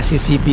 SECP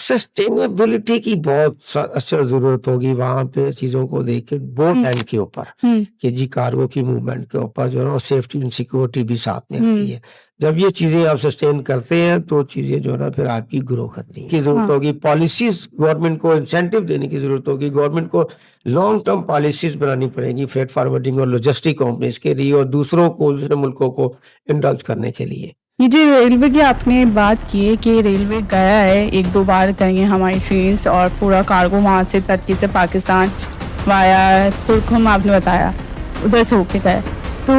sustainability की बहुत अच्छा ज़रूरत होगी वहाँ पे चीज़ों को देख के बोथ एंड के ऊपर कि जी कार्गो की मूवमेंट के ऊपर जो है ना सेफ्टी एंड सिक्योरिटी भी साथ में आती है। जब ये चीज़ें आप सस्टेन करते हैं तो चीज़ें जो है ना फिर आपकी ग्रो करती हैं की ज़रूरत होगी। पॉलिसीज़ गवर्नमेंट को इंसेंटिव देने की ज़रूरत होगी। गवर्नमेंट को लॉन्ग टर्म पॉलिसीज़ बनानी पड़ेगी फ्रेट फॉरवर्डिंग और लॉजिस्टिक कंपनीज के लिए और दूसरों को दूसरे मुल्कों को इंडल्ज करने के लिए। ये जो रेलवे की आपने बात की है कि रेलवे गया है, 1-2 बार गई हैं हमारी ट्रेन्स और पूरा कार्गो वहाँ से टर्की से पाकिस्तान वाया तुर्कम आपने बताया उधर से होके गए, तो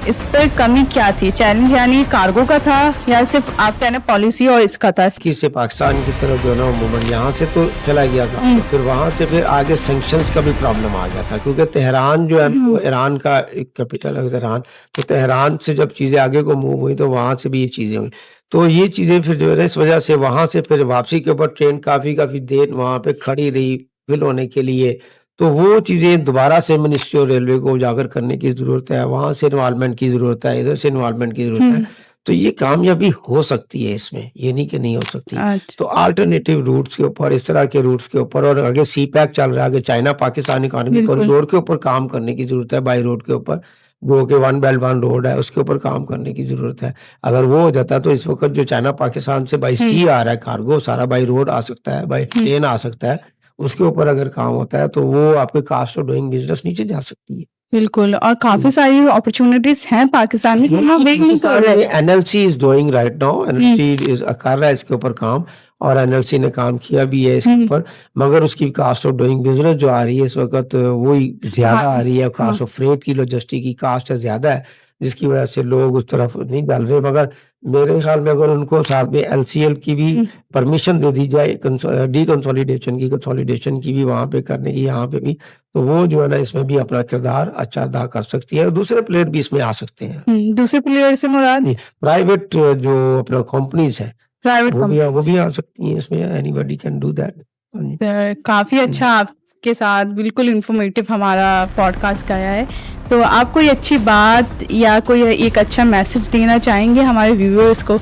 इस पर कमी क्या थी? चैलेंज यानी कार्गो का था या सिर्फ आप कहना पॉलिसी और इसका था? से पाकिस्तान की तरफ जो है ना मूवमेंट यहाँ से तो चला गया था, तो फिर वहाँ से फिर आगे सैंक्शंस का भी प्रॉब्लम आ गया था क्योंकि तेहरान जो है ना वो ईरान का एक कैपिटल है तेहरान, तो तेहरान से जब चीज़ें आगे को मूव हुई तो वहाँ से भी ये चीज़ें हुई, तो ये चीज़ें फिर जो है ना इस वजह से वहाँ से फिर वापसी के ऊपर ट्रेन काफ़ी देर वहाँ पे खड़ी रही फिल होने के लिए, तो वो चीज़ें दोबारा से मिनिस्ट्री और रेलवे को उजागर करने की ज़रूरत है, वहाँ से इन्वॉल्वमेंट की ज़रूरत है, इधर से इन्वॉल्वमेंट की ज़रूरत है, तो ये कामयाबी हो सकती है इसमें, ये नहीं कि नहीं हो सकती। तो अल्टरनेटिव रूट्स के ऊपर इस तरह के रूट्स के ऊपर और आगे सी पैक चल रहा है, आगे चाइना पाकिस्तान इकोनॉमिक कॉरिडोर के ऊपर काम करने की ज़रूरत है, बाई रोड के ऊपर जो कि वन बेल्ट वन रोड है उसके ऊपर काम करने की ज़रूरत है। अगर वो हो जाता है तो इस वक्त जो चाइना पाकिस्तान से बाई सी आ रहा है कार्गो सारा बाई रोड आ सकता है, बाई ट्रेन आ सकता है, उसके ऊपर अगर काम होता है तो वो आपके कास्ट ऑफ डूइंग बिजनेस नीचे जा सकती है। बिल्कुल, और काफी सारी अपॉर्चुनिटीज हैं पाकिस्तान में। NLC is doing right now, NLC कर रहा है इसके ऊपर काम और एनएलसी ने काम किया भी है इसके ऊपर, मगर उसकी कास्ट ऑफ डूइंग बिजनेस जो आ रही है इस वक्त वही ज्यादा आ रही है, कास्ट ऑफ फ्रेट की लॉजिस्टिक की कास्ट ज्यादा है जिसकी वजह से लोग उस तरफ नहीं डाल रहे, मगर मेरे ख्याल में अगर उनको साथ में एलसीएल की भी परमिशन दे दी जाए कंसोलिडेशन की भी वहाँ पे करने की यहाँ पे भी, तो वो जो है ना इसमें भी अपना किरदार अच्छा अदा कर सकती है। दूसरे प्लेयर भी इसमें आ सकते हैं। दूसरे प्लेयर से मुराद प्राइवेट जो अपना कंपनीज है वो भी आ सकती हैं इसमें, एनीबॉडी कैन डू दैट। काफी अच्छा आपके साथ बिल्कुल इंफॉर्मेटिव हमारा पॉडकास्ट गया है, तो आप कोई अच्छी बात या कोई एक अच्छा मैसेज देना चाहेंगे हमारे व्यूअर्स को?